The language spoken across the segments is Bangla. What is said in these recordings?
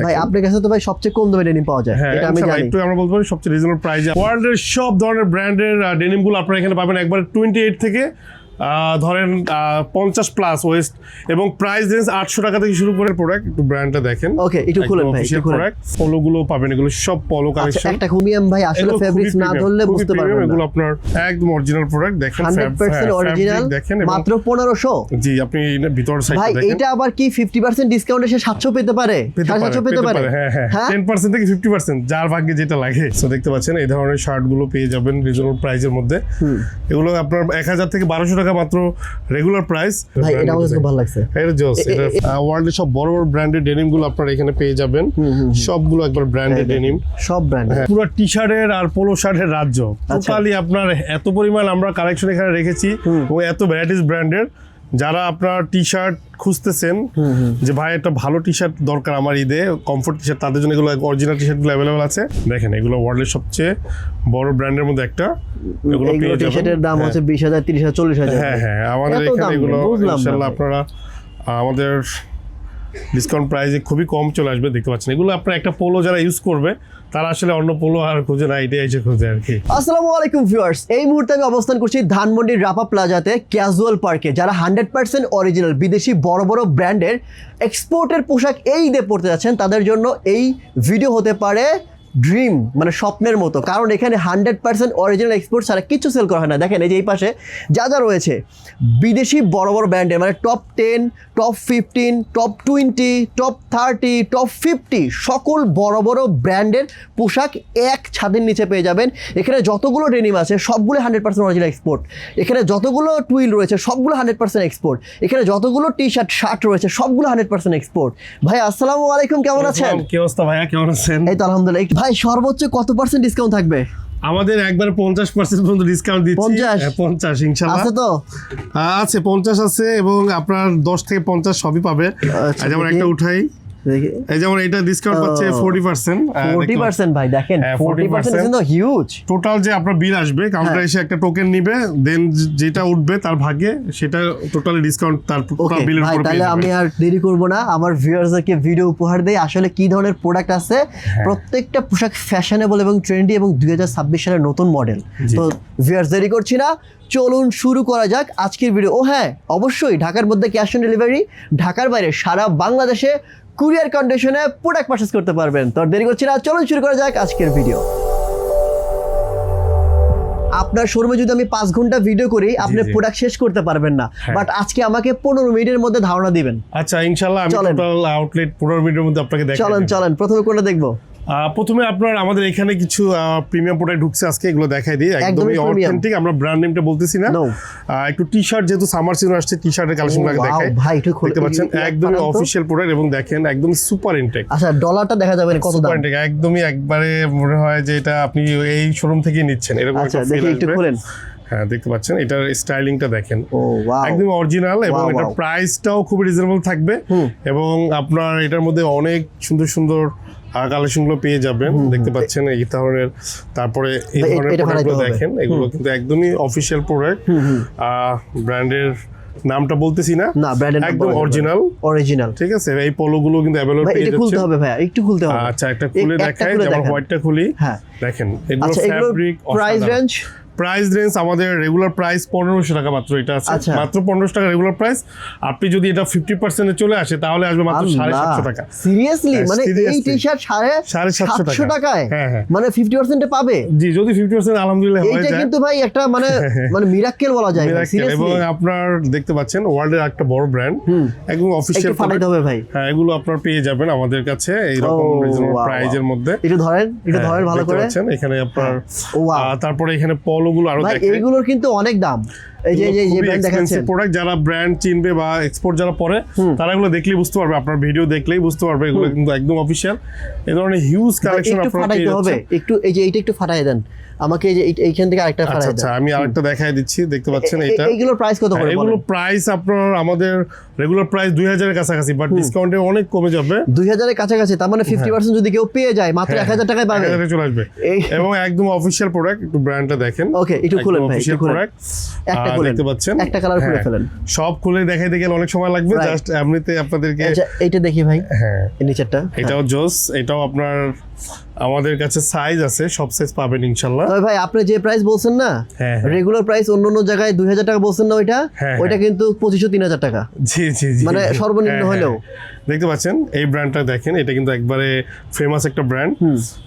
ভাই আপনার কাছে তো ভাই সবচেয়ে কম দামে ডেনিম পাওয়া যায়, এটা আমি জানি। একটু আমরা বলতে পারি সবচেয়ে রিজনেবল প্রাইসে ওয়ার্ল্ডের সব ধরনের ব্র্যান্ডের ডেনিম গুলো আপনারা এখানে পাবেন একবার 28 থেকে ধরেন 50 প্লাস ওয়েস্ট, এবং প্রাইস রেঞ্জ 800 টাকা থেকে শুরু করে প্রোডাক্ট। একটু ব্র্যান্ডটা দেখেন। ওকে, একটু খুলেন ভাই, একটু খুলেন। পলো গুলো পাবেন, এগুলো সব পলো কালেকশন। একটা প্রিমিয়াম ভাই, আসলে ফেব্রিক্স না ধরলে বুঝতে পারবেন না। এগুলো আপনার একদম অরিজিনাল প্রোডাক্ট, দেখেন 100% অরিজিনাল, মাত্র 1500। জি, আপনি ভিতর সাইড ভাই এটা আবার কি 50% ডিসকাউন্টে সে 700 পেতে পারে, 750 পেতে পারে। হ্যাঁ 10% থেকে 50%, যার ভাগ্যে যেটা লাগে। সো দেখতে পাচ্ছেন এই ধরনের শার্ট গুলো পেয়ে যাবেন রিজনেবল প্রাইসের মধ্যে। এগুলো আপনার 1000 থেকে 1200 টাকা মাত্র রেগুলার প্রাইস। ভাই এটা আমাকে খুব ভালো লাগছে। এটা জোস। এটা ওয়ার্ল্ডের সব বড় বড় ব্র্যান্ডেড ডেনিম গুলো আপনারা এখানে পেয়ে যাবেন। সবগুলো একবার ব্র্যান্ডেড ডেনিম, সব ব্র্যান্ড। পুরো টি-শার্টের আর পোলো শার্টের রাজ্য। টোটালি আপনার এত পরিমাণ আমরা কালেকশন এখানে রেখেছি এবং এত ভ্যারাইটিস ব্র্যান্ডের। যারা আপনার টি-শার্ট খুঁজতেছেন যে ভাই একটা ভালো টি-শার্ট দরকার আমার ঈদে, কমফোর্ট টি-শার্ট, তাদের জন্য এগুলো অরিজিনাল টি-শার্ট গুলো अवेलेबल আছে। দেখেন এগুলো ওয়ার্ল্ডের সবচেয়ে বড় ব্র্যান্ডের মধ্যে একটা। এগুলো টি-শার্টের দাম হচ্ছে 20000, 30000, 40000। হ্যাঁ আমাদের এখানে এগুলো ইনশাআল্লাহ আপনারা আমাদের ডিসকাউন্ট প্রাইসে খুবই কম চলে আসবে। দেখতে পাচ্ছেন এগুলো আপনার একটা পোলো যারা ইউজ করবে তারা আসলে অন্য পোলো আর খুঁজে না, এটাই এসে খুঁজে আর কি। আসসালামু আলাইকুম ভিউয়ার্স, এই মুহূর্তে আমি অবস্থান করছি ধানমন্ডির রাপা প্লাজাতে ক্যাজুয়াল পার্কে। যারা 100% অরিজিনাল বিদেশি বড় বড় ব্র্যান্ডের এক্সপোর্টের পোশাক এই ঈদে পড়তে যাচ্ছেন, তাদের জন্য এই ভিডিও হতে পারে ড্রিম, মানে স্বপ্নের মতো। কারণ এখানে 100% অরিজিনাল এক্সপোর্ট ছাড়া কিছু সেল করা হয় না। দেখেন এই যে এই পাশে যা যা রয়েছে বিদেশি বড় বড় ব্র্যান্ডের, মানে top 10, top 15, top 20, top 30, top 50 সকল বড় বড় ব্র্যান্ডের পোশাক এক ছাদের নিচে পেয়ে যাবেন। এখানে যতগুলো ডেনিম আছে সবগুলো 100% অরিজিনাল এক্সপোর্ট। এখানে যতগুলো টুইল রয়েছে সবগুলো 100% এক্সপোর্ট। এখানে যতগুলো টি শার্ট শার্ট রয়েছে সবগুলো 100% এক্সপোর্ট। ভাই আসসালামু আলাইকুম, কেমন আছেন? কি অবস্থা ভাইয়া, কেমন আছেন? এই তো আলহামদুলিল্লাহ। ভাই সর্বোচ্চ কত % ডিসকাউন্ট থাকবে? আমাদের একবার 50% পর্যন্ত ডিসকাউন্ট দিচ্ছি। 50 ইনশাআল্লাহ আছে তো? আছে 50 আছে, এবং আপনার 10 থেকে 50 সবই পাবে। যেমন একটা উঠাই, এই যেমন এটা ডিসকাউন্ট পাচ্ছে 40%। 40% ভাই দেখেন, 40% ইজ তো হিউজ। টোটাল যে আপনার বিল আসবে, কাউন্টারে এসে একটা টোকেন নিবে, দেন যেটা উঠবে তার ভাগ্যে সেটা টোটালি ডিসকাউন্ট তার টোটাল বিলের উপর পেয়ে যাবে। তাহলে আমি আর দেরি করব না, আমার ভিউয়ার্সদেরকে ভিডিও উপহার দেই আসলে কি ধরনের প্রোডাক্ট আছে। প্রত্যেকটা পোশাক ফ্যাশনেবল এবং ট্রেন্ডি এবং 2026 সালের নতুন মডেল। তো ভিউয়ার্স দেরি করছি না, চলুন শুরু করা যাক আজকের ভিডিও। ও হ্যাঁ, অবশ্যই ঢাকার মধ্যে ক্যাশ অন ডেলিভারি, ঢাকার বাইরে সারা বাংলাদেশে কুরিয়ার কন্ডিশনে প্রোডাক্ট পারচেজ করতে পারবেন। তো দেরি করছি না, চলুন শুরু করা যাক আজকের ভিডিও। আপনার শোরুমে যদি আমি 5 ঘন্টা ভিডিও করি আপনি প্রোডাক্ট শেষ করতে পারবেন না, বাট আজকে আমাকে 15 মিনিটের মধ্যে ধারণা দিবেন। আচ্ছা ইনশাআল্লাহ আমি টোটাল আউটলেট 15 মিনিটের মধ্যে আপনাকে দেখাবো। চলেন প্রথমে কোনটা দেখবো? প্রথমে আপনার আমাদের এখানে কিছু প্রিমিয়াম প্রোডাক্ট ঢুকছে আজকে, এগুলো দেখাই দিই। একদমই অথেন্টিক, আমরা ব্র্যান্ড নেমটা বলতেছি না। একটু টি-শার্ট, যেহেতু সামার সিজন আসছে, টি-শার্টের কালেকশনগুলো দেখাই। ভাই একটু দেখতে পাচ্ছেন একদমই অফিশিয়াল প্রোডাক্ট, এবং দেখেন একদম সুপার ইনটেক। আচ্ছা ডলারটা দেখা যাবে কত দাম? সুপার ইনটেক, একদমই একবারে মনে হয় যে এটা আপনি এই শোরুম থেকেই নিচ্ছেন, এরকম একটা ফিল আসবে। একটু খুলেন। হ্যাঁ দেখতে পাচ্ছেন এটার স্টাইলিংটা দেখেন, ও ওয়াও, একদম অরিজিনাল, এবং এটার প্রাইসটাও খুব রিজনেবল থাকবে। এবং আপনার এটার মধ্যে অনেক সুন্দর সুন্দর কালেকশনগুলো পেয়ে যাবেন। দেখতে পাচ্ছেন এই ধরনের, তারপরে এই ধরনের প্রোডাক্টগুলো দেখেন, এগুলো কিন্তু একদমই অফিশিয়াল প্রোডাক্ট। ব্র্যান্ডের নামটা বলতেছি না, একদম অরিজিনাল। ঠিক আছে, এই পোলো গুলো কিন্তু अवेलेबल পেয়ে যাচ্ছে। খুলতে হবে ভাই, একটু খুলতে হবে। আচ্ছা একটা খুলে দেখাই, যেমন হোয়াইটটা খুলি। হ্যাঁ দেখেন এগুলো ফ্যাব্রিক। প্রাইস রেঞ্জ আমাদের রেগুলার প্রাইস 1500 টাকা মাত্র, এটা আছে মাত্র 1500 টাকা রেগুলার প্রাইস। আপনি যদি এটা 50% এ চলে আসে তাহলে আসবে মাত্র 750 টাকা। সিরিয়াসলি মানে এই টি-শার্ট 750 টাকায়, মানে 50% এ পাবে? জি, যদি 50% আলহামদুলিল্লাহ হয়ে যায়। এটা কিন্তু ভাই একটা মানে মিরাক্কেল বলা যায় সিরিয়াসলি। এবং আপনার দেখতে পাচ্ছেন ওয়ার্ল্ডের একটা বড় ব্র্যান্ড, একদম অফিশিয়াল ফাটাইতে হবে ভাই। হ্যাঁ এগুলো আপনার পেয়ে যাবেন আমাদের কাছে এই রকম রিজনেবল প্রাইজের মধ্যে। একটু ধরেন ভালো করে। দেখতে পাচ্ছেন এখানে আপনার, তারপরে এখানে গুলো আরো দেখেন, এইগুলোর কিন্তু অনেক দাম। এই যে ব্র্যান্ড দেখাচ্ছেন প্রোডাক্ট, যারা ব্র্যান্ড চিনবে বা এক্সপোর্ট যারা পরে তারা এগুলো দেখলেই বুঝতে পারবে, আপনার ভিডিও দেখলেই বুঝতে পারবে এগুলো কিন্তু একদম অফিশিয়াল। এই ধরনের হিউজ কালেকশন আপনারা পেয়ে যাচ্ছেন। একটু এই যে এইটা একটু ফাটাই দেন আমাকে, এই যে এইখান থেকে আরেকটা ফাটাই দেন। আচ্ছা আমি আরেকটা দেখাই দিচ্ছি, দেখতে পাচ্ছেন এটা। এইগুলোর প্রাইস কত করে? এগুলো প্রাইস আপনার আমাদের রেগুলার প্রাইস 2000 এর কাছাকাছি, বাট ডিসকাউন্টে অনেক কমে যাবে। 2000 এর কাছাকাছি, তার মানে 50% যদি কেউ পেয়ে যায় মাত্র 1000 টাকায় পাবে। 1000 চলে আসবে, এবং একদম অফিশিয়াল প্রোডাক্ট। একটু ব্র্যান্ডটা দেখেন। ওকে একটু খুলেন ভাই, অফিশিয়াল প্রোডাক্ট। খুলেন, দেখতে পাচ্ছেন একটা কালার খুলে ফেলেন। সব খুলে দেখাইতে গেলে অনেক সময় লাগবে, Right. জাস্ট এমনিতে আপনাদেরকে। আচ্ছা এইটা দেখি ভাই, হ্যাঁ এই নিচেরটা। এটাও জোস, এটাও আপনার আমাদের কাছে সাইজ আছে, সব সাইজ পাবেন ইনশাল্লাহ। তবে ভাই আপনি যে প্রাইস বলছেন না, হ্যাঁ, হ্যাঁ। রেগুলার প্রাইস অন্য অন্য জায়গায় 2000 টাকা বলছেন না, ওইটা হ্যাঁ, ওইটা কিন্তু 2500-3000 টাকা, জি জি জি, মানে সর্বনিম্ন হ্যাঁ, হলেও। হ্যাঁ। দেখতে পাচ্ছেন এই ব্র্যান্ডটা দেখেন, এটা কিন্তু একবারে ফেমাস একটা ব্র্যান্ড,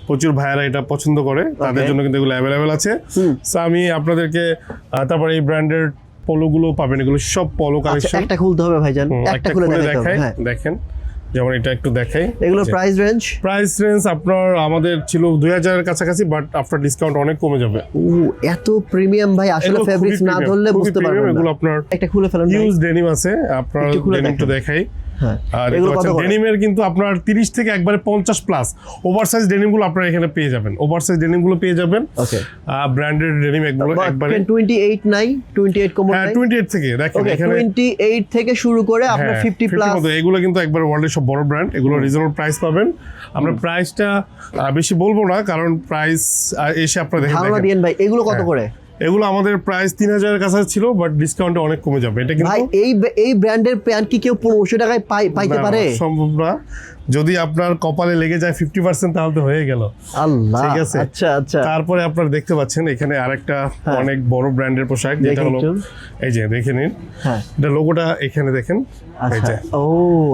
প্রচুর ভাইয়ারা এটা পছন্দ করে, তাদের জন্য কিন্তু এগুলো অ্যাভেলেবেল আছে। সো আমি আপনাদেরকে তারপরে এই ব্র্যান্ডের পোলোগুলো পাবেন, এগুলো সব পোলো আচ্ছা কালেকশন। একটা খুলতে হবে ভাইজান, একটা খুলে দেখাই। হ্যাঁ দেখেন, যেমন এটা একটু দেখাই, এগুলো প্রাইস রেঞ্জ আপনার আমাদের ছিল 2000 এর কাছাকাছি, বাট আফটার ডিসকাউন্ট অনেক কমে যাবে। এত প্রিমিয়াম ভাই, আসলে এগুলো ফেব্রিক্স খুবই না premium, ধরলে খুবই বুঝতে পারবেন premium, না। এগুলো আপনার একটা খুলে ফেলেন ভাই। ইউজ ডেনিম আছে, আপনার একটু খুলে ডেনিমটা দেখাই। হ্যাঁ আর এগুলো কত করে? ডেনিমের কিন্তু আপনার 30 থেকে একবারে 50 প্লাস ওভারসাইজ ডেনিমগুলো আপনারা এখানে পেয়ে যাবেন, ওভারসাইজ ডেনিমগুলো পেয়ে যাবেন। ওকে ব্র্যান্ডেড ডেনিম এগুলো একবারে 28 নাই, 28 কমন হ্যাঁ নাই। 28 থেকে দেখেন ওকে এখানে 28 থেকে শুরু করে আপনার 50 প্লাস। এগুলো কিন্তু একবার ওয়ার্ল্ডের সব বড় ব্র্যান্ড, এগুলো রিজনেবল প্রাইস পাবেন। আমরা প্রাইসটা বেশি বলবো না, কারণ প্রাইস এসে আপনারা ধারণা দেখেন। দিয়েন ভাই এগুলো কত হ্যাঁ। করে? এগুলো আমাদের প্রাইস 3000 এর কাছে ছিল, বাট ডিসকাউন্টে অনেক কমে যাবে। এটা কিন্তু ভাই এই ব্র্যান্ডের প্যান্ট কি কেউ 1500 টাকায় পাইতে না, পারে? সম্ভব না। যদি আপনার কপালে লেগে যায় 50%, তাহলে তো হয়ে গেল। আল্লাহ, ঠিক আছে। আচ্ছা আচ্ছা। তারপরে আপনারা দেখতে পাচ্ছেন এখানে আরেকটা অনেক বড় ব্র্যান্ডের পোশাক, যেটা দেখি হলো একটু। এই যে দেখে নিন, হ্যাঁ এটা লোগোটা এখানে দেখেন, এই আচ্ছা যে ও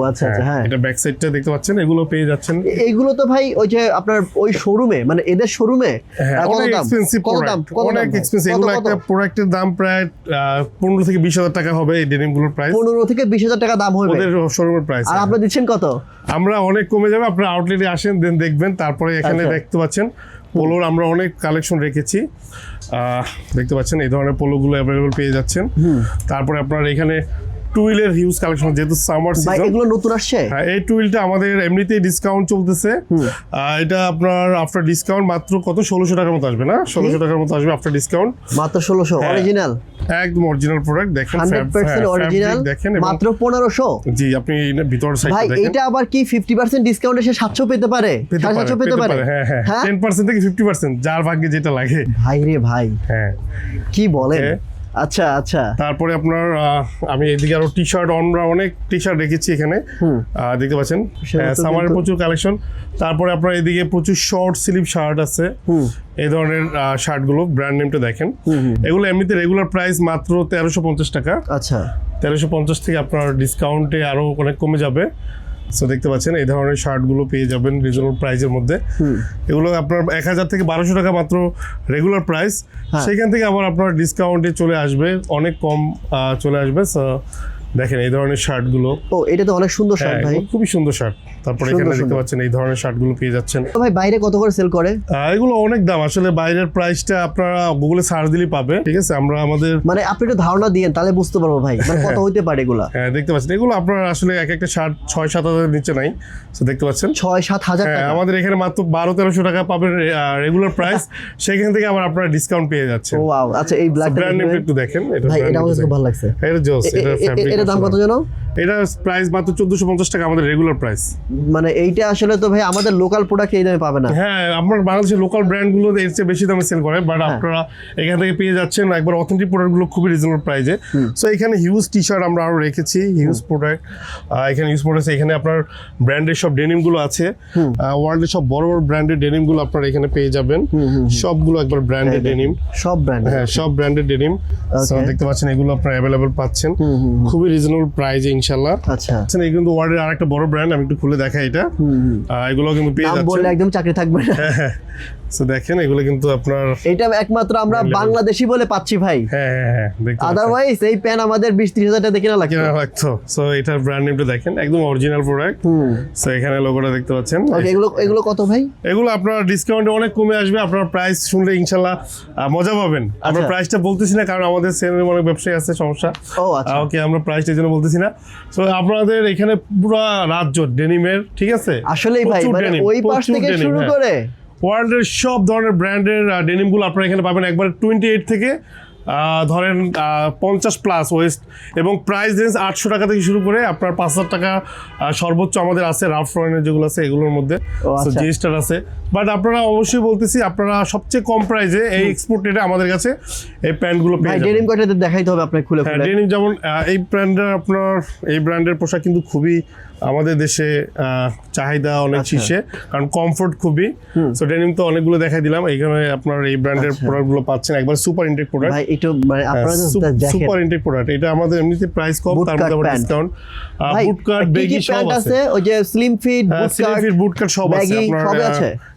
আচ্ছা আচ্ছা হ্যাঁ। এটা ব্যাক সাইডটা দেখতে পাচ্ছেন, এগুলো পেয়ে যাচ্ছেন। এইগুলো তো ভাই ওই যে আপনার ওই শোরুমে, মানে এদের শোরুমে অনেক এক্সপেন্সিভ প্রোডাক্ট, অনেক এক্সপেন্সিভ। এগুলো একটা প্রোডাক্টের দাম প্রায় 15 থেকে 20,000 টাকা হবে এই ডেনিমগুলোর প্রাইস। 15 থেকে 20,000 টাকা দাম হবে ওদের শোরুমের প্রাইস। আর আপনি দিচ্ছেন কত? আমরা অনেক কমে যাবে, আপনারা আউটলেটে আসেন, দেন দেখবেন। তারপরে এখানে আচ্ছা। দেখতে পাচ্ছেন পোলোর আমরা অনেক কালেকশন রেখেছি, দেখতে পাচ্ছেন এই ধরনের পোলোগুলো অ্যাভেলেবল পেয়ে যাচ্ছেন। তারপরে আপনার এখানে টুইলের হিউজ কালেকশন, যেহেতু সামার ভাই সিজন। এগুলো নতুন আসছে? হ্যাঁ, এই টুইলটা আমাদের এমনিতেই ডিসকাউন্ট চলতেছে। এটা আপনার আফটার ডিসকাউন্ট মাত্র কত 1600 টাকার মতো আসবে, না 1600 টাকার মতো আসবে আফটার ডিসকাউন্ট। মাত্র 1600 হ্যাঁ। অরিজিনাল, একদম অরিজিনাল প্রোডাক্ট দেখেন, 100% অরিজিনাল, দেখেন মাত্র 1500। জি, আপনি ভিতর ভাই সাইডটা দেখেন। এটা আবার কি 50% ডিসকাউন্টে সে 700 পেতে পারে, 750 পেতে পারে? হ্যাঁ হ্যাঁ, হ্যাঁ 10% থেকে 50%, যার ভাগ্যে যেটা লাগে। ভাই রে ভাই, হ্যাঁ, কি বলেন? Okay. আচ্ছা আচ্ছা। তারপরে আপনার আমি এদিকে আরো টি শার্ট, আমরা অনেক টি শার্ট রেখেছি এখানে, দেখতে পাচ্ছেন সামারের প্রচুর কালেকশন। তারপরে আপনার এদিকে প্রচুর শর্ট স্লিভ শার্ট আছে, এই ধরনের শার্টগুলো, ব্র্যান্ড নেমটা দেখেন। এগুলো এমনিতে রেগুলার প্রাইস মাত্র 1350 টাকা। আচ্ছা 1350 থেকে আপনার ডিসকাউন্টে আরো অনেক কমে যাবে। সো দেখতে পাচ্ছেন এই ধরনের শার্টগুলো পেয়ে যাবেন রিজনেবল প্রাইসের মধ্যে। এগুলো আপনার 1000 থেকে 1200 টাকা মাত্র রেগুলার প্রাইস, সেখান থেকে আবার আপনার ডিসকাউন্টে চলে আসবে, অনেক কম চলে আসবে। সো দেখেন এই ধরনের শার্টগুলো, ও এটা তো অনেক সুন্দর শার্ট ভাই, খুবই সুন্দর শার্ট। তারপরে এখানে দেখতে পাচ্ছেন এই ধরনের শার্টগুলো পেয়ে যাচ্ছেন। তো ভাই বাইরে কত করে সেল করে? এগুলো অনেক দাম, আসলে বাইরের প্রাইসটা আপনারা গুগলে সার্চ দিলেই পাবে। ঠিক আছে, আমরা আমাদের মানে আপনি একটু ধারণা দিয়েন তাহলে বুঝতে পারবো ভাই, মানে কত হইতে পারে এগুলা। হ্যাঁ দেখতে পাচ্ছেন, এগুলো আপনার আসলে এক একটা শার্ট 6-7 হাজারের নিচে নাই। তো দেখতে পাচ্ছেন 6-7 হাজার হ্যাঁ, টাকা। আমাদের এখানে মাত্র 1200-1300 টাকা পাবেন রেগুলার প্রাইস, সেখান থেকে আবার আপনারা ডিসকাউন্ট পেয়ে যাচ্ছেন। ও ওয়াও, আচ্ছা এই ব্ল্যাকটা ব্র্যান্ড নেম একটু দেখেন, এটা ভাই, এটা আমার খুব ভালো লাগছে। এটা জোস, এটা ফ্যাব্রিক। এটার দাম কত জানো? এটা প্রাইস মাত্র 1450 টাকা আমাদের রেগুলার প্রাইস। মানে এইটা আসলে তো ভাই আমাদের লোকাল প্রোডাক্ট এই দামে পাবে না। হ্যাঁ, আপনার বাংলাদেশের লোকাল ব্র্যান্ডগুলো এর চেয়ে বেশি দামে সেল করে, বাট আপনারা এখান থেকে পেয়ে যাচ্ছেন একবার অথেন্টিক প্রোডাক্টগুলো খুবই রিজনেবল প্রাইসে। সো এখানে হিউজ টি শার্ট আমরা আরো রেখেছি, হিউজ প্রোডাক্ট এখানে ইউজ প্রোডাক্ট। এখানে আপনার ব্র্যান্ডের সব ডেনিমগুলো আছে, ওয়ার্ল্ডের সব বড় বড় ব্র্যান্ডের ডেনিমগুলো আপনারা এখানে পেয়ে যাবেন। সবগুলো একবার ব্র্যান্ডেড ডেনিম, সব ব্র্যান্ড। হ্যাঁ সব ব্র্যান্ডেড ডেনিম। সো দেখতে পাচ্ছেন এগুলো আপনারা অ্যাভেলেবল পাচ্ছেন খুবই রিজনেবল প্রাইসে ইনশাআল্লাহ। আচ্ছা এই কিন্তু ওয়ার্ল্ডের আরেকটা বড় ব্র্যান্ড, আমি একটু খুলে দেখাই এটা। এগুলো কিন্তু পেয়ে নাম যাচ্ছেন, বললে একদম চাকরি থাকবে না। সো দেখেন এগুলো কিন্তু আপনার এটা একমাত্র আমরা বাংলাদেশি বলে পাচ্ছি ভাই, হ্যাঁ হ্যাঁ হ্যাঁ দেখতে পাচ্ছেন। আদারওয়াইজ এই প্যান আমাদের 20-30 হাজার টাকা দেখে না লাগতো। কেনা লাগতো। সো এটার ব্র্যান্ড নেমটা দেখেন, একদম অরিজিনাল প্রোডাক্ট। সো এখানে লোগোটা দেখতে পাচ্ছেন। ওকে, এগুলো কত ভাই? এগুলো আপনার ডিসকাউন্টে অনেক কমে আসবে, আপনার প্রাইস শুনলে ইনশাআল্লাহ মজা পাবেন। আমরা প্রাইসটা বলতেছি না, কারণ আমাদের সেলের অনেক ব্যবসায়ী আছে, সমস্যা। ও আচ্ছা, ওকে, আমরা প্রাইসটা এই জন্য বলতেছি না। সো আপনাদের এখানে পুরো রাজ্য ডেনিমের, ঠিক আছে, আসলেই ভাই প্রচুর মানে denim, ওই পাশ প্রচুর থেকে denim, শুরু হ্যাঁ। করে ওয়ার্ল্ডের সব ধরনের ব্র্যান্ডের ডেনিমগুলো আপনারা এখানে পাবেন একবার 28 থেকে ধরেন 50 প্লাস ওয়েস্ট, এবং প্রাইস রেঞ্জ 800 টাকা থেকে শুরু করে আপনার 5,000 টাকা সর্বোচ্চ আমাদের আছে। রাফ রয়নের যেগুলো আছে এগুলোর মধ্যে জিস্টার আছে। বাট আপনারা অবশ্যই বলতেছি, আপনারা সবচেয়ে কম প্রাইসে এই এক্সপোর্ট রেটে আমাদের কাছে এই প্যান্টগুলো পেয়ে যাবেন। ডেনিম কয়টাতে দেখাইতে হবে আপনাকে খুলে খুলে। ডেনিম যেমন এই ব্র্যান্ডের পোশাক কিন্তু খুবই আমাদের দেশে চাহিদা অনেক শীর্ষে, কারণ কমফোর্ট খুবই। সো ডেনিম তো অনেকগুলো দেখাই দিলাম, এখানে আপনার এই ব্র্যান্ডের প্রোডাক্টগুলো পাচ্ছেন একবার সুপার ইনটেক প্রোডাক্ট। ভাই একটু মানে আপনারা দেখেন সুপার ইনটেক প্রোডাক্ট, এটা আমাদের এমনিতে প্রাইস কম, তার মধ্যে আবার ডিসকাউন্ট। বুট কাট, বেগি সব আছে, ওই যে স্লিম ফিট, বুট কাট সব আছে আপনার।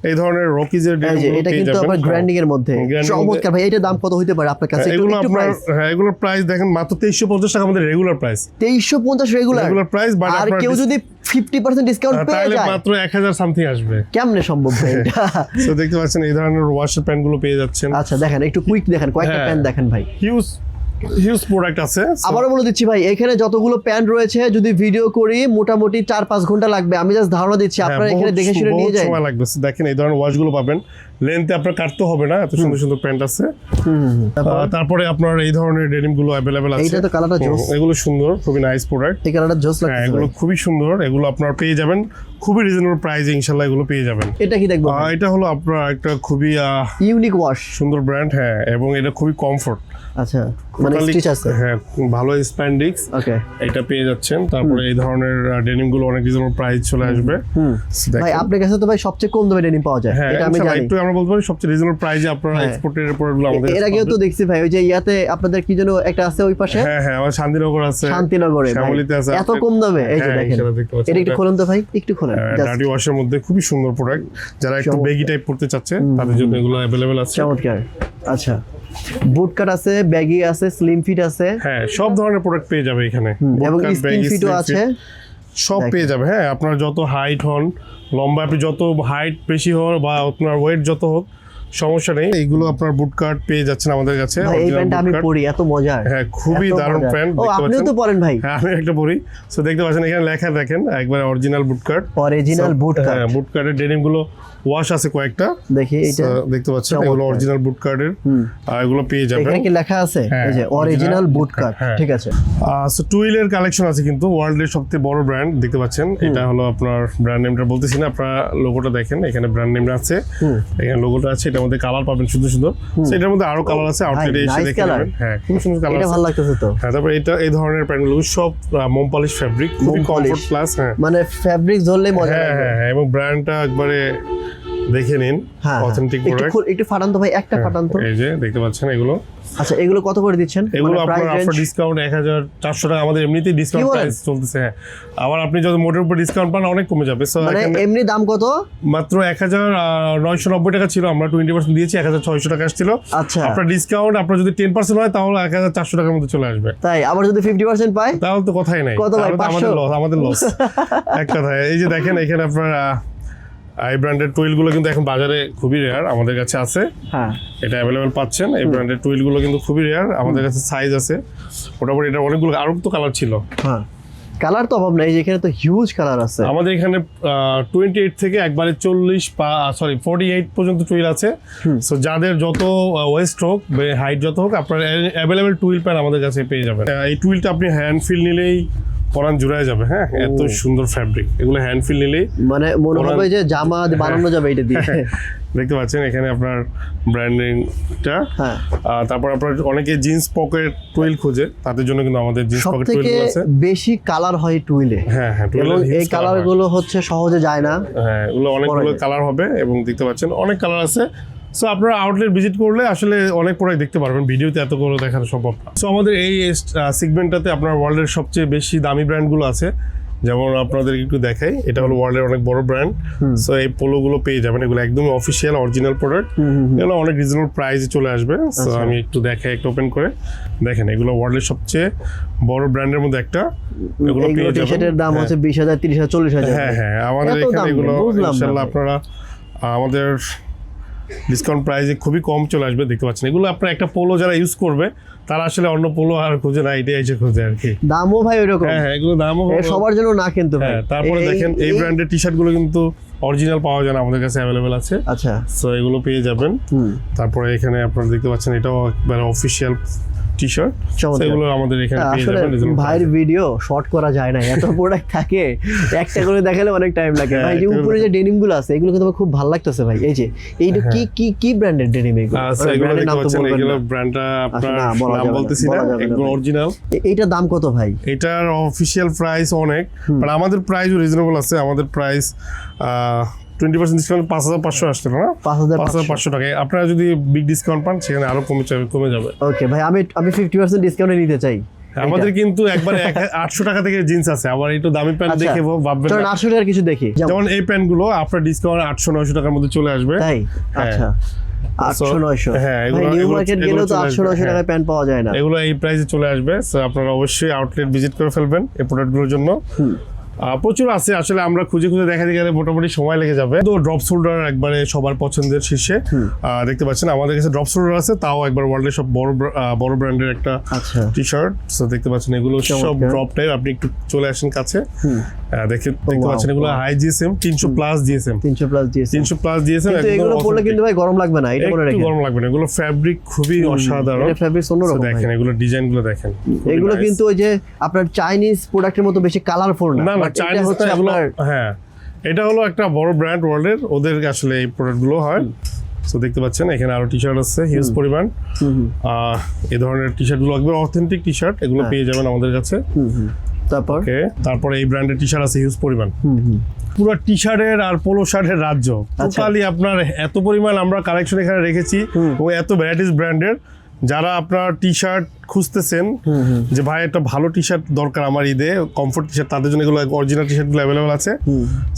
এই ধরনের রকিজের ডেনিম, এটা কিন্তু আবার গ্র্যান্ডিং এর মধ্যে চমৎকার। ভাই এটার দাম কত হতে পারে আপনার কাছে? এগুলো আপনার এগুলোর প্রাইস দেখেন মাত্র 2350 টাকা আমাদের regular price. 2350 regular price. But আর কেউ যদি 50% ডিসকাউন্ট পেয়ে যায় তাহলে মাত্র 1000 সামথিং আসবে। কেমনে সম্ভব ভাই এটা? সো দেখতে পাচ্ছেন এই ধরনের ওয়াশের প্যান্ট গুলো পেয়ে যাচ্ছেন। আচ্ছা দেখেন, একটু কুইক দেখেন, কয়েকটা প্যান্ট দেখেন ভাই, হিউজ প্রোডাক্ট আছে। আবারও বলে দিচ্ছি ভাই, এখানে যতগুলো প্যান্ট রয়েছে যদি ভিডিও করি মোটামুটি 4-5 ঘন্টা লাগবে। আমি জাস্ট ধারণা দিচ্ছি, আপনারা এখানে দেখে শুনে নিয়ে যান, সময় লাগবে। দেখেন এই ধরনের ওয়াশ গুলো পাবেন, লেন্থে আপনার কাটতে হবে না, এত সুন্দর সুন্দর প্যান্ট আছে। তারপরে আপনার এই ধরনের ডেনিম গুলো अवेलेबल আছে। এইটা তো কালারটা জোস, এগুলো সুন্দর, খুবই নাইস প্রোডাক্ট। এই কালারটা জোস লাগছে, এগুলো খুবই সুন্দর, এগুলো আপনারা পেয়ে যাবেন খুবই রিজনেবল প্রাইসে ইনশাআল্লাহ, এগুলো পেয়ে যাবেন। এটা কি দেখবো? এটা হলো আপনার একটা খুবই ইউনিক ওয়াশ, সুন্দর ব্র্যান্ড। হ্যাঁ, এবং এটা খুবই কমফোর্ট। আচ্ছা মানে স্টিচ আছে, হ্যাঁ ভালো স্প্যান্ডিক্স, ওকে এটা পেয়ে যাচ্ছেন। তারপরে এই ধরনের ডেনিম গুলো অনেক রিজনেবল প্রাইস চলে আসবে। ভাই আপনার কাছে তো ভাই সবচেয়ে কম দামে ডেনিম পাওয়া যায়, এটা আমি জানি। একটু আমরা বলতে পারি সবচেয়ে রিজনেবল প্রাইসে আপনারা এক্সপোর্টের প্রোডাক্টগুলো আমাদের। এর আগেও তো দেখছি ভাই, ওই যে ইয়াতে আপনাদের কি যেন একটা আছে ওই পাশে। হ্যাঁ আমার শান্তিনগর আছে, শান্তিনগরে শ্যামলীতে আছে, এত কম দামে। এই যে দেখেন, এটা একটু খুলুন তো ভাই, একটু খুলেন। ডার্টি ওয়াশের মধ্যে খুবই সুন্দর প্রোডাক্ট, যারা একটু বেগি টাইপ পড়তে চাচ্ছে তাদের জন্য এগুলো अवेलेबल আছে। চমৎকার। আচ্ছা বুট কাট আছে, ব্যাগি আছে, স্লিম ফিট আছে, হ্যাঁ সব ধরনের প্রোডাক্ট পেয়ে যাবে এখানে, এবং স্লিম ফিটও আছে, সব পেয়ে যাবে। হ্যাঁ আপনার যত হাইট হন, লম্বা, আপনি যত হাইট বেশি হন বা আপনার ওয়েট যত হোক, সমস্যা নেই। এইগুলো আপনার বুট কাট পেয়ে যাচ্ছেন আমাদের কাছে। এই প্যান্টটা আমি পরি, এত মজার। হ্যাঁ খুবই দারুণ প্যান্ট। ও আপনিও তো পরেন ভাই? হ্যাঁ আমি একটা পরি। সো দেখতে পাচ্ছেন এখানে লেখা দেখেন, একবার অরিজিনাল বুট কাট, অরিজিনাল বুট কাট। হ্যাঁ বুট কাটের ডেনিম গুলো ওয়াশ আছে কয়েকটা, দেখি এটা দেখতে পাচ্ছেন, এগুলো অরিজিনাল বুট কাটের, এগুলো পেয়ে যাবেন। এখানে কি লেখা আছে? এই যে অরিজিনাল বুট কাট, ঠিক আছে। সো টুইলের কালেকশন আছে কিন্তু ওয়ার্ল্ডের সবচেয়ে বড় ব্র্যান্ড, দেখতে পাচ্ছেন। এটা হলো আপনার ব্র্যান্ড নেমটা বলতেছি না, আপনারা লোগোটা দেখেন, এখানে ব্র্যান্ড নেমটা আছে, এখানে লোগোটা আছে, এটার মধ্যে কালার পাবেন সুন্দর সুন্দর। সো এটার মধ্যে আরো কালার আছে, আউটলেটে এসে দেখে নেবেন। হ্যাঁ খুব সুন্দর কালার আছে, এটা ভালো লাগতেছে তো। হ্যাঁ তারপর এটা এই ধরনের প্যান্টগুলো সব মোম পলিশ ফেব্রিক, খুবই কমফোর্ট প্লাস। হ্যাঁ মানে ফেব্রিক ধরলেই মজা লাগবে। হ্যাঁ এবং ব্র্যান্ডটা একবারে দেখে নিন, অথেন্টিক প্রোডাক্ট। একটু ফাটান তো ভাই, একটা ফাটান তো। এই যে দেখতে পাচ্ছেন এগুলো। আচ্ছা এগুলো কত করে দিচ্ছেন? এগুলো আপনার আফটার ডিসকাউন্ট 1400 টাকা, আমাদের এমনিতেই ডিসকাউন্ট প্রাইস চলতেছে। হ্যাঁ আবার আপনি যদি মোটের উপর ডিসকাউন্ট পান অনেক কমে যাবে। সো মানে এমনি দাম কত? মাত্র 1990 টাকা ছিল, আমরা 20% দিয়েছি, 1600 টাকা আসছিল। আচ্ছা আপনার ডিসকাউন্ট আপনার যদি 10% হয় তাহলে 1400 টাকার মধ্যে চলে আসবে। তাই আবার যদি 50% পাই তাহলে তো কথাই নাই, আমাদের লস এক কথায়। এই যে দেখেন এখানে আপনার এই ব্র্যান্ডের টুইলগুলো কিন্তু এখন বাজারে খুবই রেয়ার, আমাদের কাছে আছে। হ্যাঁ এটা অ্যাভেলেবেল পাচ্ছেন। এই ব্র্যান্ডের টুইলগুলো কিন্তু খুবই রেয়ার, আমাদের কাছে সাইজ আছে মোটামুটি। এটা অনেকগুলো আরো তো কালার ছিল। হ্যাঁ কালার তো অভাব নাই, এখানে তো হিউজ কালার আছে। আমাদের এখানে 28 থেকে একবারে 48 পর্যন্ত টুইল আছে। সো যাদের যত ওয়েস্ট হোক, হাইট যত হোক, আপনার অ্যাভেলেবেল টুইল প্যান্ট আমাদের কাছে পেয়ে যাবেন। এই টুইলটা আপনি হ্যান্ড ফিল নিলেই পরান জুড়ায় যাবে। হ্যাঁ এত সুন্দর ফ্যাব্রিক, এগুলো হ্যান্ড ফিল নিলেই মানে মনে হবে যে জামা বানানো যাবে এটা দিয়ে। দেখতে পাচ্ছেন এখানে আপনার ব্র্যান্ডিংটা। হ্যাঁ তারপর আপনার অনেকে জিন্স পকেট টুইল খোঁজে, তাদের জন্য কিন্তু আমাদের জিন্স পকেট টুইল আছে। বেশি কালার হয় টুইলে। হ্যাঁ হ্যাঁ এবং এই কালার গুলো হচ্ছে সহজে যায় না। হ্যাঁ এগুলো অনেকগুলো কালার হবে, এবং দেখতে পাচ্ছেন অনেক কালার আছে। সো আপনারা আউটলেট ভিজিট করলে আসলে অনেক প্রোডাক্ট দেখতে পারবেন, ভিডিওতে এত করে দেখানো সম্ভব না। সো আমাদের এই সেগমেন্টটাতে আপনার ওয়ার্ল্ডের সবচেয়ে বেশি দামি ব্র্যান্ডগুলো আছে। যেমন আপনাদের একটু দেখাই, এটা হলো ওয়ার্ল্ডের অনেক বড় ব্র্যান্ড। সো এই পোলোগুলো পেয়ে যাবেন, এগুলো একদম অফিসিয়াল অরিজিনাল প্রোডাক্ট, এগুলো অনেক রিজনেবল প্রাইসে চলে আসবে। সো আমি একটু দেখাই, একটু ওপেন করে দেখেন, এগুলো ওয়ার্ল্ডের সবচেয়ে বড় ব্র্যান্ডের মধ্যে একটা। এগুলো পেয়ে যাবেন, টি-শার্টের দাম হচ্ছে 20,000, 30,000, 40,000। হ্যাঁ হ্যাঁ আমাদের এখানে এগুলো ইনশাআল্লাহ আপনারা আমাদের ডিসকাউন্ট প্রাইসে খুবই কম চলে আসবে, দেখতে পাচ্ছেন। এগুলো আপনার একটা পোলো যারা ইউজ করবে তারা আসলে অন্য পোলো আর খুঁজে না, এটাই এসে খুঁজে আর কি। দামও ভাই ওইরকম? হ্যাঁ, এগুলো দামও সবার জন্য না কিন্তু ভাই। তারপরে দেখেন এই ব্র্যান্ডের টি শার্ট গুলো কিন্তু অরিজিনাল পাওয়া যায় না, আমাদের কাছে অ্যাভেলেবেল আছে। আচ্ছা, সো এগুলো পেয়ে যাবেন। তারপরে এখানে আপনারা দেখতে পাচ্ছেন এটাও একবার অফিসিয়াল টি শার্ট, সেগুলো আমাদের এখানে পেয়ে যাবেন। ভাইয়ের ভিডিও শর্ট করা যায় না, এত প্রোডাক্ট থাকে, একটা করে দেখালে অনেক টাইম লাগে ভাই। যে উপরে যে ডেনিম গুলো আছে এগুলো কিন্তু আমার খুব ভালো লাগতেছে ভাই। এই যে এইটা কি কি কি ব্র্যান্ডের ডেনিম এগুলো? ব্র্যান্ডের নাম তো বলবেন না, ব্র্যান্ডটা আপনার নাম বলতেছি না, একদম অরিজিনাল। এইটার দাম কত ভাই? এটার অফিশিয়াল প্রাইস অনেক, বাট আমাদের প্রাইসও রিজনেবল আছে। আমাদের প্রাইস 20% ডিসকাউন্ট 5500 আসছে না, 5500 টাকা। আপনারা যদি বিগ ডিসকাউন্ট পান সেখানে আরো কমে যাবে। ওকে ভাই, আমি 50% ডিসকাউন্টে নিতে চাই। আমাদের কিন্তু একবারে 800 টাকা থেকে জিন্স আছে, আবার একটু দামি প্যান্ট দেখে ভাববেন না। 800 টাকার কিছু দেখি, যেমন এই প্যান্ট গুলো আপনার ডিসকাউন্ট 800-900 টাকার মধ্যে চলে আসবে। তাই? আচ্ছা, 800-900। হ্যাঁ, ভাই নিউ মার্কেট গেলেও তো 800-900 টাকায় প্যান্ট পাওয়া যায় না। এগুলো এই প্রাইসে চলে আসবে। সো আপনারা অবশ্যই আউটলেট ভিজিট করে ফেলবেন এই প্রোডাক্টগুলোর জন্য। প্রচুর আছে আসলে, আমরা খুঁজে দেখাতে গেলে মোটামুটি সময় লেগে যাবে। তো ড্রপ শোল্ডার একবারে সবার পছন্দের শীর্ষে দেখতে পাচ্ছেন আমাদের কাছে ড্রপ শোল্ডার আছে, তাও একবার ওয়ার্ল্ডের সব বড় ব্র্যান্ডের একটা টি শার্ট। সো দেখতে পাচ্ছেন এগুলো সব ড্রপ টাইপ। আপনি একটু চলে আসেন কাছে, দেখতে পাচ্ছেন এগুলো হাই জিএসএম 300+ জিএসএম। 300+ জিএসএম। এগুলো পরলে কিন্তু ভাই গরম লাগবে না, এটা মনে রাখবেন। গরম লাগবে না, এগুলো ফ্যাব্রিক খুবই অসাধারণ। এটা ফ্যাব্রিক অন্যরকম। দেখেন এগুলো ডিজাইনগুলো দেখেন, এগুলো কিন্তু ওই যে আপনার চাইনিজ প্রোডাক্টের মতো বেশি কালারফুল না। চাইনিজ হচ্ছে আপনার, হ্যাঁ এটা হলো একটা বড় ব্র্যান্ড ওয়ার্ল্ডের, ওদের আসলে এই প্রোডাক্টগুলো হয়। সো দেখতে পাচ্ছেন এখানে আরো টি শার্ট আছে হিউজ পরিমাণ। এই ধরনের টি শার্টগুলো একবার অথেন্টিক টি শার্ট, এগুলো পেয়ে যাবেন আমাদের কাছে। তারপরে এই ব্র্যান্ডের টি শার্ট আছে হিউজ পরিমাণ। পুরো টি শার্টের আর পোলো শার্টের রাজ্য টোটালি আপনার এত পরিমাণ আমরা কালেকশন এখানে রেখেছি, ও এত ভ্যারাইটিস ব্র্যান্ডের। যারা আপনার টি শার্ট খুঁজতেছেন যে ভাই একটা ভালো টি শার্ট দরকার আমার ঈদে, কমফোর্ট টি শার্ট, তাদের জন্য এগুলো অরিজিনাল টি শার্টগুলো অ্যাভেলেবল আছে।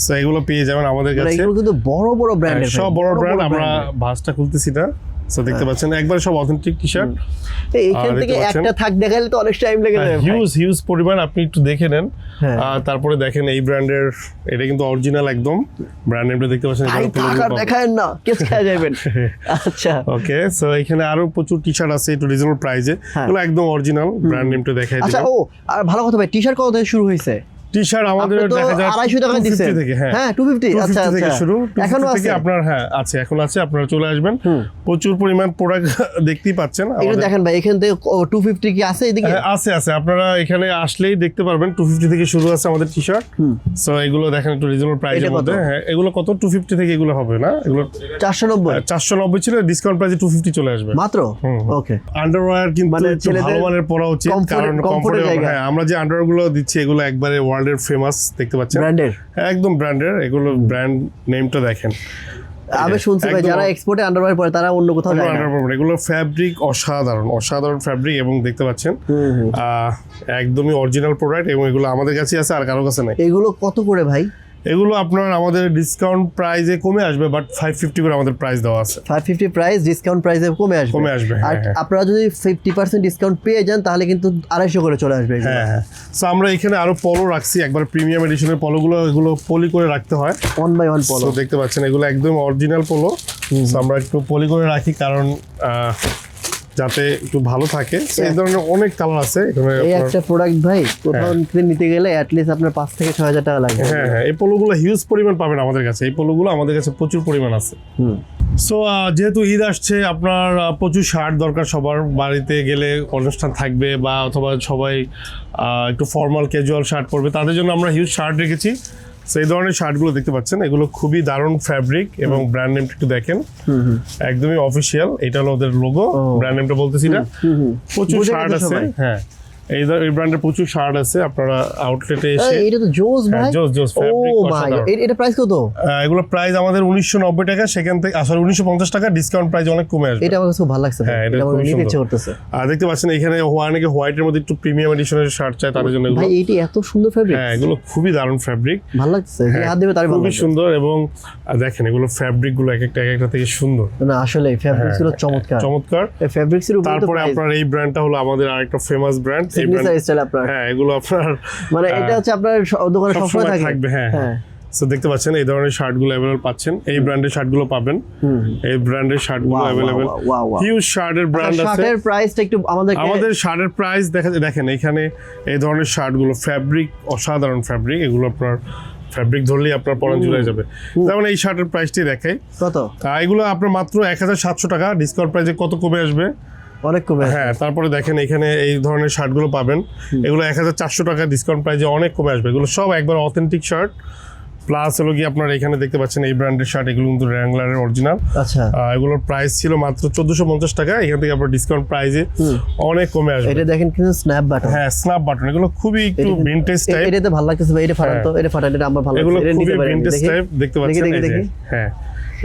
সো এগুলো পেয়ে যাবেন আমাদের কাছে। এগুলো কিন্তু বড় বড় ব্র্যান্ডের, সব বড় ব্র্যান্ড, আমরা ভাঁজটা খুলতেছি না। সো দেখতে পাচ্ছেন একবার সব অথেন্টিক টি শার্ট। এইখান থেকে একটা থাক দেখাইলে তো অনেক টাইম লেগে যাবে। হিউজ পরিমাণ, আপনি একটু দেখে নেন। তারপরে দেখেন এই ব্র্যান্ডের, এটা কিন্তু অরিজিনাল একদম। ব্র্যান্ড নেমটা দেখতে পাচ্ছেন, দেখায় না কেস খেয়ে যাবেন। আচ্ছা, ওকে। সো এখানে আরো প্রচুর টি শার্ট আছে একটু রিজনেবল প্রাইসে, এগুলো একদম অরিজিনাল। ব্র্যান্ড নেমটা দেখাই দিই। আচ্ছা, ও আর ভালো কথা ভাই, টি শার্ট কত থেকে শুরু হয়েছে? টি শার্ট আমাদের দেখা যায় 250 টাকা দিচ্ছে থেকে। হ্যাঁ 250। আচ্ছা থেকে শুরু, এখনো আছে আপনার? হ্যাঁ আছে, এখন আছে, আপনারা চলে আসবেন। প্রচুর পরিমাণ প্রোডাক্ট দেখতেই পাচ্ছেন। এটা দেখেন ভাই, এখান থেকে 250 কি আছে এদিকে? আছে, আপনারা এখানে আসলেই দেখতে পারবেন। 250 থেকে শুরু আছে আমাদের টি শার্ট। সো এগুলো দেখেন একটু রিজনেবল প্রাইসের মধ্যে। হ্যাঁ এগুলো কত? 250 থেকে এগুলো হবে না, এগুলো 490 ছিল, ডিসকাউন্ট প্রাইসে 250 চলে আসবে মাত্র। ওকে। আন্ডারওয়্যার কিন্তু ভালো মানের পরা উচিত, কারণ কমফোর্টেবল। হ্যাঁ আমরা যে আন্ডারওয়্যার গুলো দিচ্ছি এগুলো একবারে ওয়ার্ল্ডের ফেমাস, দেখতে পাচ্ছেন ব্র্যান্ডের, একদম ব্র্যান্ডের। এগুলো ব্র্যান্ড নেমটা দেখেন। আমি শুনছি ভাই যারা এক্সপোর্টে আন্ডারওয়্যার পরে তারা অন্য কোথাও যায় না। এগুলো ফ্যাব্রিক অসাধারণ ফ্যাব্রিক, এবং দেখতে পাচ্ছেন একদমই অরিজিনাল প্রোডাক্ট, এবং এগুলো আমাদের কাছে আছে, আর কারো কাছে নাই। এগুলো কত করে ভাই? এগুলো আপনার আমাদের ডিসকাউন্ট প্রাইসে কমে আসবে, বাট 550 করে আমাদের প্রাইস দেওয়া আছে। 550 প্রাইস ডিসকাউন্ট প্রাইসে কমে আসবে। আর আপনারা যদি 50% ডিসকাউন্ট পেয়ে যান তাহলে কিন্তু 250 করে চলে আসবে। হ্যাঁ। সো আমরা এখানে আরো পলো রাখছি, একবার প্রিমিয়াম এডিশনের পলোগুলো, এগুলো পলি করে রাখতে হয় 1 by 1 পলো। দেখতে পাচ্ছেন এগুলো একদম অরিজিনাল পলো। সো আমরা একটু পলি করে রাখি, কারণ যাতে একটু ভালো থাকে। এই ধরনের অনেক কালার আছে এখানে। এই একটা প্রোডাক্ট ভাই কোথাও নিতে গেলে অ্যাট লিস্ট আপনার 5 থেকে 6000 টাকা লাগবে। হ্যাঁ এই পলোগুলো হিউজ পরিমাণ পাবেন আমাদের কাছে। এই পলোগুলো আমাদের কাছে প্রচুর পরিমাণ আছে। সো যেহেতু ঈদ আসছে, আপনার প্রচুর শার্ট দরকার সবার। বাড়িতে গেলে অনুষ্ঠান থাকবে, বা অথবা সবাই একটু ফর্মাল ক্যাজুয়াল শার্ট পরবে, তাদের জন্য আমরা হিউজ শার্ট রেখেছি। সেই ধরনের শার্টগুলো দেখতে পাচ্ছেন, এগুলো খুবই দারুণ ফ্যাব্রিক, এবং ব্র্যান্ড নেমটা একটু দেখেন, একদমই অফিসিয়াল। এটা হলো ওদের লোগো, ব্র্যান্ড নেমটা বলতেছি না। প্রচুর শার্ট আছে। হ্যাঁ এই ব্র্যান্ডের প্রচুর শার্ট আছে, আপনারা আউটলেটে এসে। এটা তো জোস ভাই, জোস ফ্যাব্রিক অসাধারণ। এটা প্রাইস কত? এগুলো প্রাইস আমাদের 1990 টাকা, সেখান থেকে আসলে 1950 টাকা, ডিসকাউন্ট প্রাইস অনেক কমে আসবে। এটা আমার খুব ভালো লাগছে। হ্যাঁ এটা খুব সুন্দর ইচ্ছে করতেছে। আর দেখতে পাচ্ছেন এখানে অনেকে হোয়াইটের মধ্যে একটু প্রিমিয়াম এডিশনের শার্ট চায়, তাদের জন্য ভাই এইটা এত সুন্দর ফ্যাব্রিক। হ্যাঁ এগুলো খুবই দারুণ ফ্যাব্রিক, ভালো লাগছে। যে হাত দেবে তার ভালো, খুবই সুন্দর। এবং দেখেন এগুলো ফ্যাব্রিক গুলো এক একটা থেকে সুন্দর। না আসলে ফ্যাব্রিক্স গুলো চমৎকার। এই ফ্যাব্রিক্স এর উপর তারপরে আপনার এই ব্র্যান্ডটা হলো আমাদের আরেকটা ফেমাস ব্র্যান্ড, এই ব্র্যান্ড স্টাইল আপনার। হ্যাঁ এগুলো আপনার মানে এটা হচ্ছে আপনার দোকানে সবসময় থাকবে। হ্যাঁ সো দেখতে পাচ্ছেন এই ধরনের শার্টগুলো अवेलेबल পাচ্ছেন, এই ব্র্যান্ডের শার্টগুলো পাবেন, এই ব্র্যান্ডের শার্টগুলো अवेलेबल, হিউজ শার্টের ব্র্যান্ড আছে। শার্টের প্রাইসটা একটু আমাদের শার্টের প্রাইস দেখেন এখানে এই ধরনের শার্টগুলো ফ্যাব্রিক অসাধারণ ফ্যাব্রিক, এগুলো আপনার ফ্যাব্রিক ধরলেই আপনার পরন জুড়ে যাবে। যেমন এই শার্টের প্রাইসটি দেখাই কত, এগুলো আপনার মাত্র 1700 টাকা, ডিসকাউন্ট প্রাইসে কত কমে আসবে, অনেক কমে। হ্যাঁ, তারপরে দেখেন এখানে এই ধরনের শার্টগুলো পাবেন, এগুলো 1400 টাকা, ডিসকাউন্ট প্রাইসে অনেক কমে আসবে। এগুলো সব একবার অথেন্টিক শার্ট, প্লাস হলো কি আপনার এখানে দেখতে পাচ্ছেন এই ব্র্যান্ডের শার্ট, এগুলো কিন্তু র্যাঙ্গলারের অরিজিনাল। আচ্ছা, এগুলোর প্রাইস ছিল মাত্র 1450 টাকা, এখান থেকে আপনার ডিসকাউন্ট প্রাইসে অনেক কমে আসবে। এটা দেখেন কিন্তু স্ন্যাপ বাটন, হ্যাঁ স্ন্যাপ বাটন, এগুলো খুবই একটু ভিনটেজ টাইপ। এটাতে ভালো লাগতেছে ভাই, এটা ফাটান তো, এটা ফাটান, এটা আমার ভালো লাগছে, এগুলো এটা খুবই নিতে পারেন। ভিনটেজ টাইপ, দেখতে পাচ্ছেন এই যে, হ্যাঁ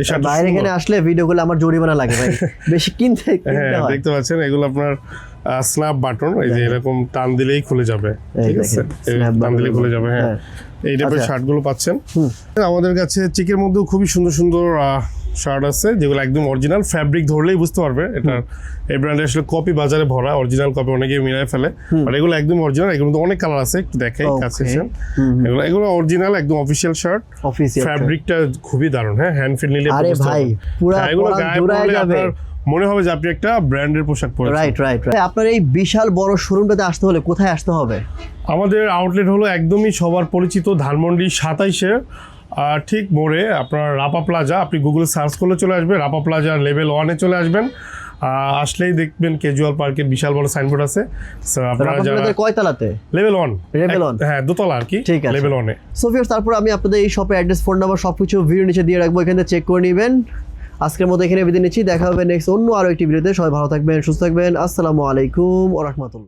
এই শার্টটা বাইরে এখানে আসলে ভিডিওগুলো আমার জরিমানা লাগে ভাই, বেশি কিনতে হ্যাঁ হয়। দেখতে পাচ্ছেন এগুলো আপনার স্ন্যাপ বাটন, এই যে এরকম টান দিলেই খুলে যাবে, ঠিক আছে, টান দিলেই খুলে যাবে। হ্যাঁ, এই টাইপের শার্টগুলো পাচ্ছেন আমাদের কাছে। চিকের মধ্যেও খুবই সুন্দর সুন্দর শার্ট আছে, যেগুলো একদম অরিজিনাল, ফ্যাব্রিক ধরলেই বুঝতে পারবে এটা এই ব্র্যান্ডের আসলে কপি বাজারে ভরা, অরিজিনাল কপি অনেকেই মিলাই ফেলে, বাট এগুলো একদম অরিজিনাল। এগুলো তো অনেক কালার আছে, একটু দেখাই কাছে। এগুলো অরিজিনাল একদম অফিশিয়াল শার্ট, ফ্যাব্রিকটা খুবই দারুণ। হ্যাঁ, হ্যান্ড ফিট নিলে আরে ভাই পুরো এগুলো গায়ে পরলে আপনার মনে হবে যে আপনি একটা ব্র্যান্ডের পোশাক পরেছেন। Right right. আপনার এই বিশাল বড় শোরুমটাতে আসতে হলে কোথায় আসতে হবে? আমাদের আউটলেট হলো একদমই সবার পরিচিত ধানমন্ডি 27-এ ঠিক মোড়ে আপনার রাপা প্লাজা, আপনি গুগলে সার্চ করলে চলে আসবে, রাপা প্লাজা লেভেল 1-এ চলে আসবেন। আসলেই দেখবেন ক্যাজুয়াল পার্কের বিশাল বড় সাইনবোর্ড আছে। আপনারা যারা কয়তলাতে? লেভেল 1, লেভেল 1, হ্যাঁ দোতলা আর কি, ঠিক আছে লেভেল 1-এ। সো ভিউয়ার্স, তারপর আমি আপনাদের এই শপের অ্যাড্রেস, ফোন নাম্বার সবকিছু ভিডিও নিচে দিয়ে রাখবো, এখানে চেক করে নেবেন। আজকের মতো এখানে বিদায় নিচ্ছি, দেখা হবে নেক্সট অন্য আরো একটি ভিডিওতে। সবাই ভালো থাকবেন, সুস্থ থাকবেন। আসসালামু আলাইকুম ওয়া রাহমাতুল্লাহ।